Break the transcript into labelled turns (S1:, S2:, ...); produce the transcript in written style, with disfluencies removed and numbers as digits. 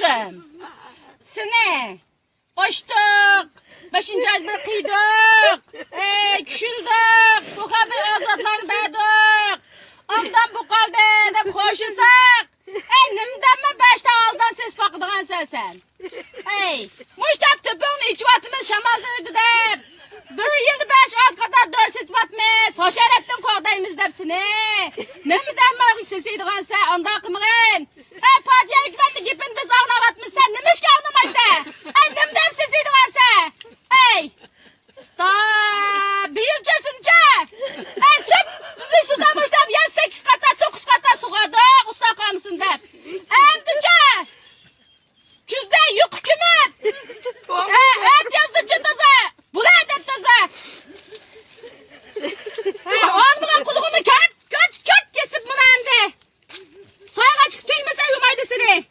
S1: kızım. Seni koştuk. 5. ay bir kıydık. Küçüldük. Bu kadar azatlanmadık. Ondan bu kaldı edip koşusak. Nimden mi 5'te aldan ses bakıdığın sen? Muştap tüpüğünü içvatımız şamaldıydı de. 1 yıl 5 at kadar 4 süt vatmız. Hoşer ettin kovdayımız depsini. Nimden mi sesiydiğin sen? Onda akımın. Partiye hükümeti gibin biz ağlavatmış sen. Nimiş ki ağlamaydı? Nimden sesiydiğin sen? Bilcesince. Süt bizi suda muştap ya 8 kata 9 kata suğadık. Usta kalmışsın dep. Emdice. Küzde yük hükümet. Et yazdı çıtıza. Bu da edep tızı. Olmayan kuzunu köt kesip bunu emdi. Sayığa çıkıp tüymese yumaydı seni.